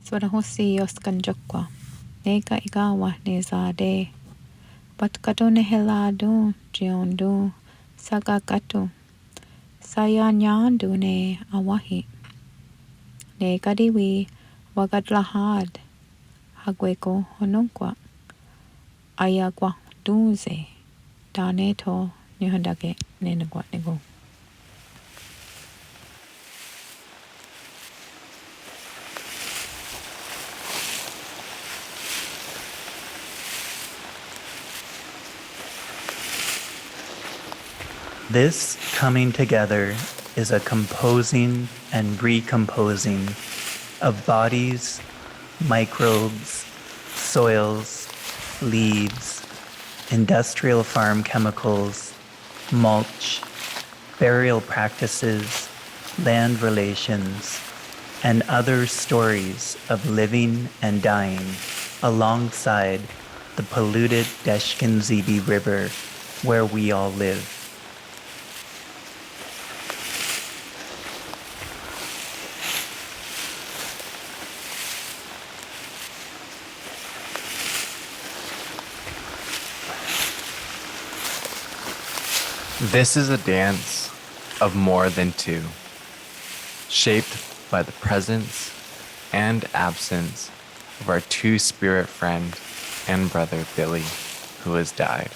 Swadahosi Oskanjokwa, Neka Igawa Nezade, Batkadone Heladu, Jiondu, Sagakatu, Sayanyandu ne Awahi, Ne Gadiwi, Wagadlahad, Hagweko Honunkwa, Ayagwa Duze, Daneto, Nuhandake, Nenagwatnego. This coming together is a composing and recomposing of bodies, microbes, soils, leaves, industrial farm chemicals, mulch, burial practices, land relations, and other stories of living and dying alongside the polluted Deshkinzibi River where we all live. This is a dance of more than two, shaped by the presence and absence of our two-spirit friend and brother Billy, who has died.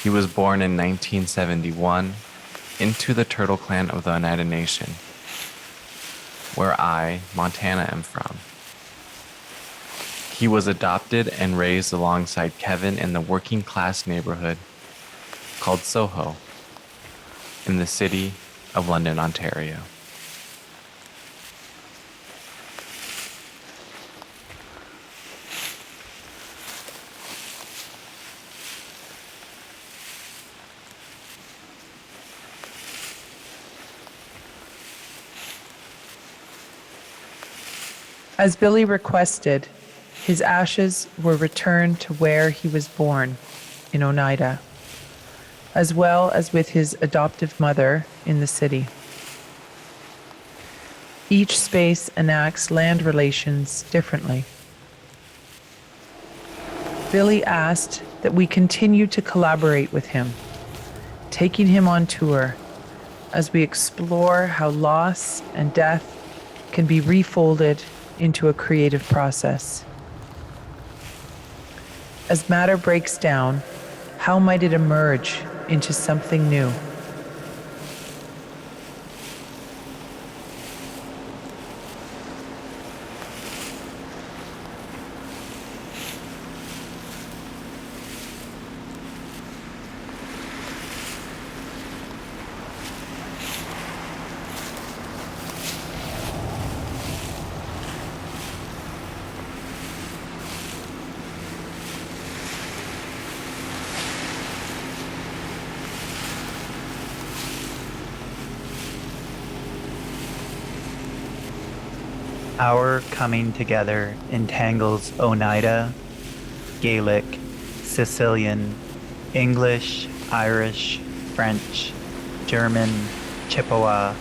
He was born in 1971 into the Turtle Clan of the Oneida Nation, where I, Montana, am from. He was adopted and raised alongside Kevin in the working-class neighborhood called Soho in the city of London, Ontario. As Billy requested, his ashes were returned to where he was born, in Oneida, as well as with his adoptive mother in the city. Each space enacts land relations differently. Billy asked that we continue to collaborate with him, taking him on tour as we explore how loss and death can be refolded into a creative process. As matter breaks down, how might it emerge into something new? Our coming together entangles Oneida, Gaelic, Sicilian, English, Irish, French, German, Chippewa,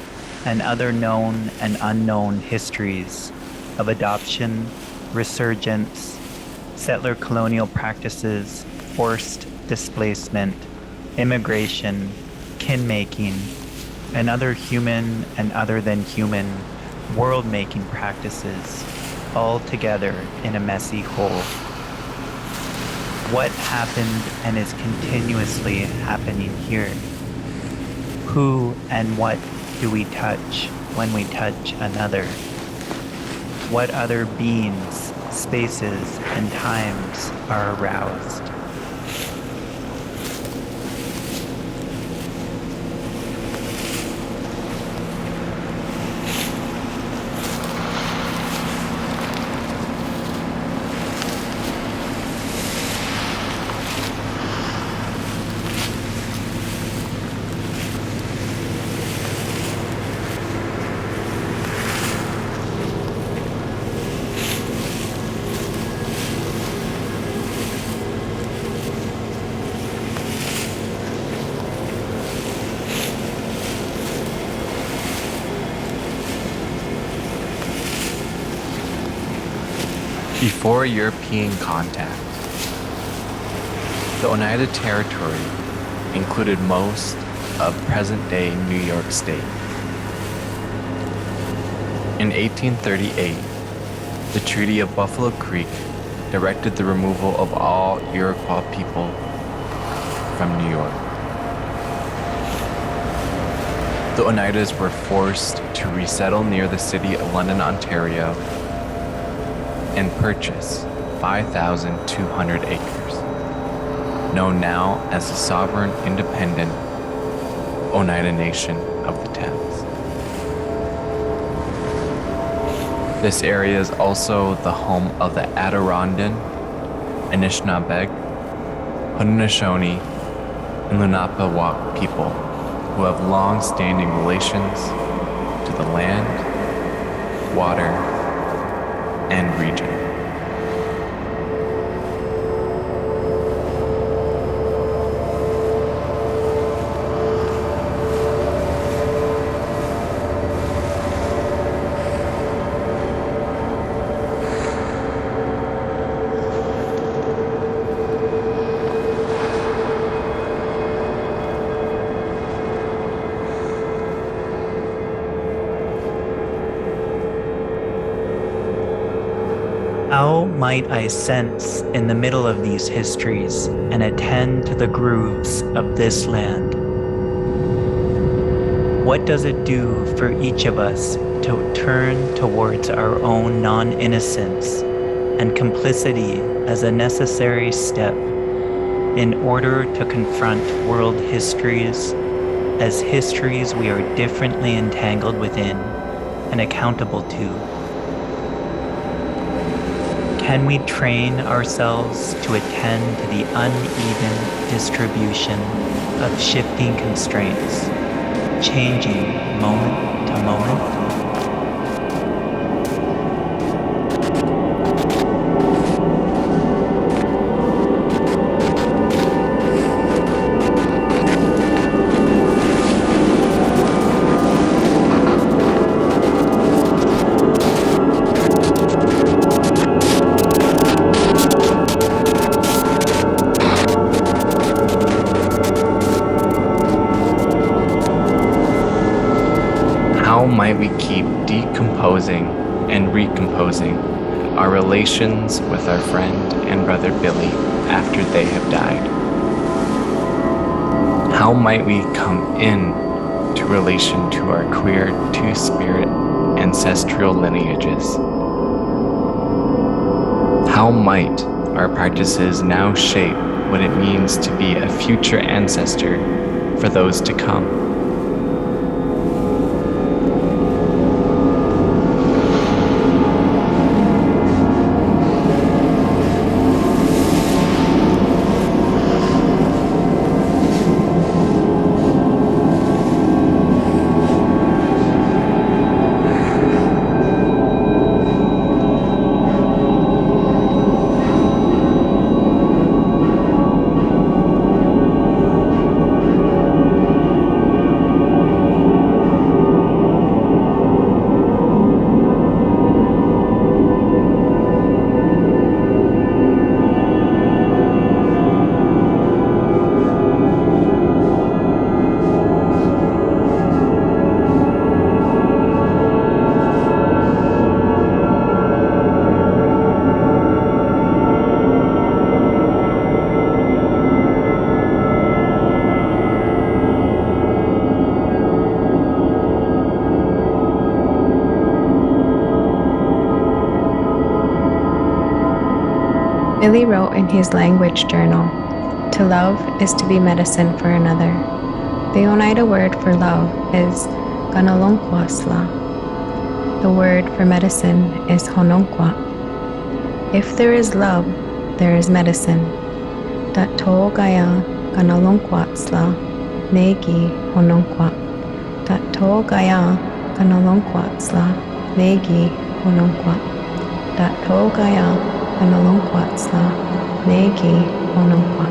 and other known and unknown histories of adoption, resurgence, settler colonial practices, forced displacement, immigration, kin-making, and other human and other than human world-making practices, all together in a messy whole. What happened and is continuously happening here? Who and what do we touch when we touch another? What other beings, spaces, and times are aroused? Before European contact, the Oneida Territory included most of present-day New York State. In 1838, the Treaty of Buffalo Creek directed the removal of all Iroquois people from New York. The Oneidas were forced to resettle near the city of London, Ontario, and purchase 5,200 acres, known now as the Sovereign Independent Oneida Nation of the Thames. This area is also the home of the Adirondan, Anishinaabeg, Haudenosaunee, and Lenape people, who have long-standing relations to the land, water, and region. How might I sense in the middle of these histories and attend to the grooves of this land? What does it do for each of us to turn towards our own non-innocence and complicity as a necessary step in order to confront world histories as histories we are differently entangled within and accountable to? Can we train ourselves to attend to the uneven distribution of shifting constraints, changing moment to moment? How might we keep decomposing and recomposing our relations with our friend and brother Billy after they have died? How might we come in to relation to our queer two-spirit ancestral lineages? How might our practices now shape what it means to be a future ancestor for those to come? Billy wrote in his language journal, "To love is to be medicine for another." The Oneida word for love is ganalonkwasla. The word for medicine is hononkwa. If there is love, there is medicine. Dat to gaya ganalonkwasla negi hononkwa. Dat to gaya ganalonkwasla negi hononkwa. Dat to gaya ganalonkwasla negi hononkwa.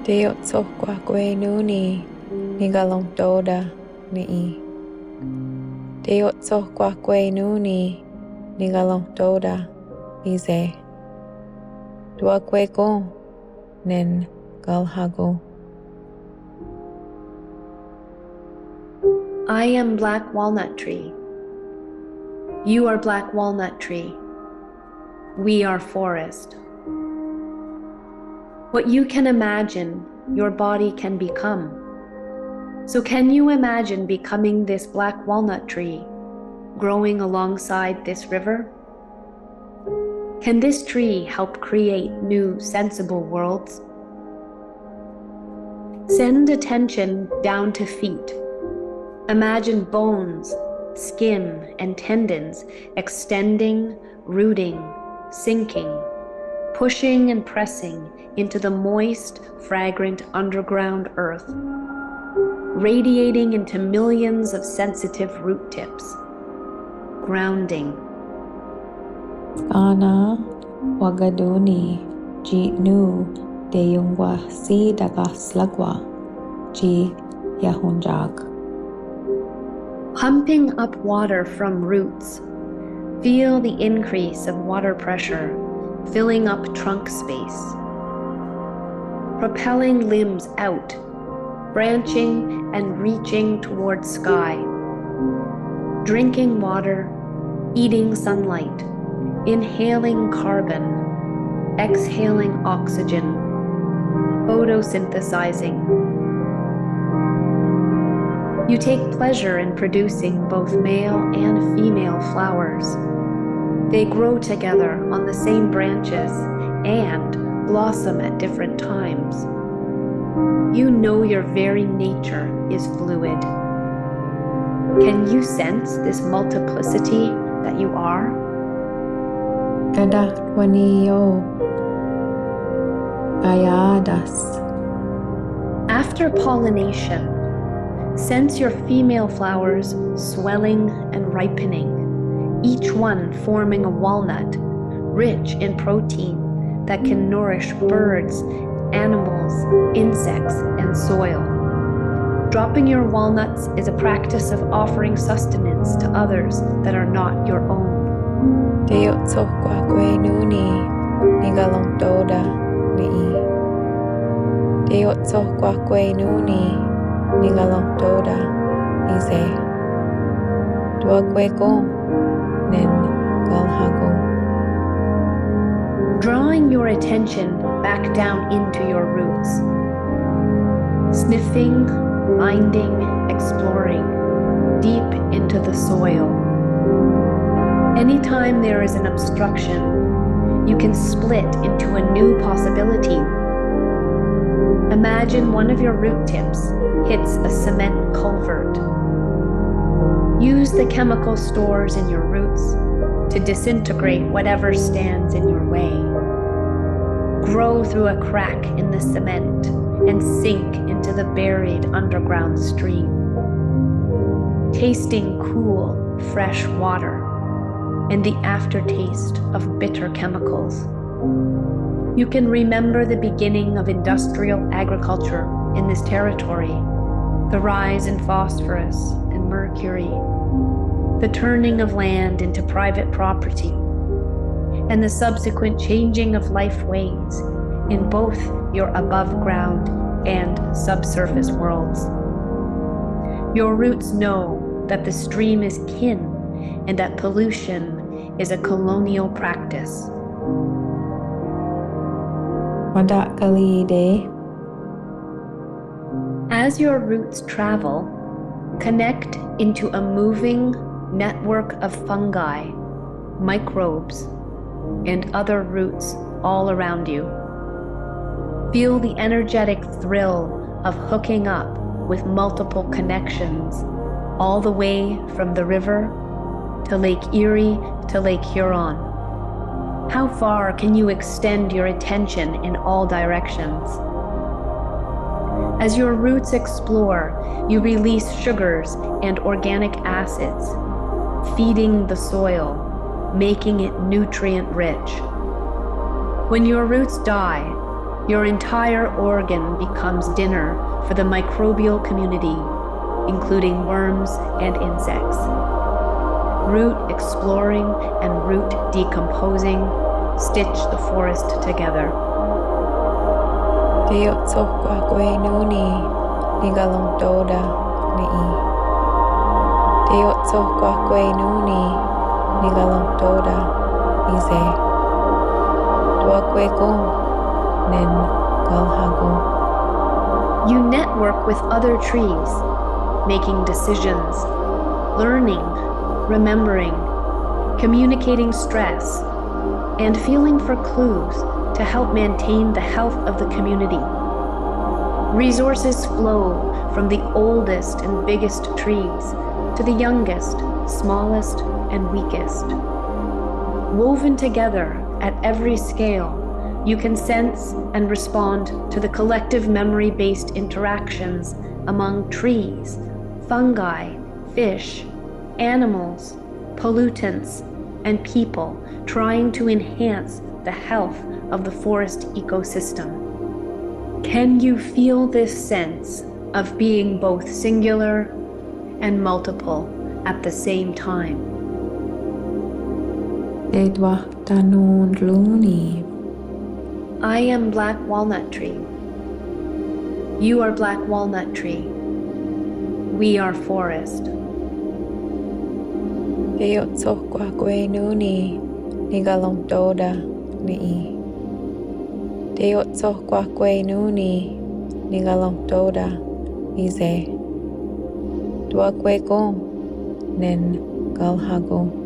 Teyakyatkwa Billy Nigalong Doda Ni Teyakyatkwa Billy Nigalong Doda Ize Duakweko Nen Galhago. I am black walnut tree. You are black walnut tree. We are forest. What you can imagine, your body can become. So can you imagine becoming this black walnut tree, growing alongside this river? Can this tree help create new, sensible worlds? Send attention down to feet. Imagine bones, skin, and tendons extending, rooting, sinking, pushing and pressing into the moist, fragrant underground earth, radiating into millions of sensitive root tips, grounding. Ana Wagaduni Jitnu Deyungwa Si Dagaslagwa Ji Yahunjag. Pumping up water from roots, feel the increase of water pressure filling up trunk space. Propelling limbs out, branching and reaching towards sky. Drinking water, eating sunlight, inhaling carbon, exhaling oxygen, photosynthesizing. You take pleasure in producing both male and female flowers. They grow together on the same branches and blossom at different times. You know your very nature is fluid. Can you sense this multiplicity that you are? Gadakwaniyo Ayadas. After pollination, sense your female flowers swelling and ripening, each one forming a walnut, rich in protein that can nourish birds, animals, insects, and soil. Dropping your walnuts is a practice of offering sustenance to others that are not your own. Teyakyatkwa Billy Nigalong Doda Ni Teyakyatkwa Billy Nigalong Doda Ize Duakweko Nen Galhago. Drawing your attention back down into your roots. Sniffing, minding, exploring, deep into the soil. Anytime there is an obstruction, you can split into a new possibility. Imagine one of your root tips hits a cement culvert. Use the chemical stores in your roots to disintegrate whatever stands in your way. Grow through a crack in the cement and sink into the buried underground stream. Tasting cool, fresh water and the aftertaste of bitter chemicals. You can remember the beginning of industrial agriculture in this territory, the rise in phosphorus and mercury, the turning of land into private property, and the subsequent changing of life ways in both your above ground and subsurface worlds. Your roots know that the stream is kin and that pollution is a colonial practice. Wadakalide. As your roots travel, connect into a moving network of fungi, microbes, and other roots all around you. Feel the energetic thrill of hooking up with multiple connections, all the way from the river to Lake Erie to Lake Huron. How far can you extend your attention in all directions? As your roots explore, you release sugars and organic acids, feeding the soil, making it nutrient rich. When your roots die, Your entire organ becomes dinner for the microbial community, including worms and insects. Root exploring and root decomposing stitch the forest together. Teyakyatkwa Billy, Nigalongdoda, Ni'i. Teyakyatkwa Billy, Nigalongdoda, Nize. Dwakweko, Nen Galhago. You network with other trees, making decisions, learning, remembering, communicating stress, and feeling for clues to help maintain the health of the community. Resources flow from the oldest and biggest trees to the youngest, smallest, and weakest. Woven together at every scale, you can sense and respond to the collective memory-based interactions among trees, fungi, fish, animals, pollutants, and people trying to enhance the health of the forest ecosystem. Can you feel this sense of being both singular and multiple at the same time? I am black walnut tree. You are black walnut tree. We are forest. Teyakyatkwa Billy, Nigalongdoda, Ni'i. Teyakyatkwa Billy, Nigalongdoda, Nize. Dwakweko, Nen Galhago.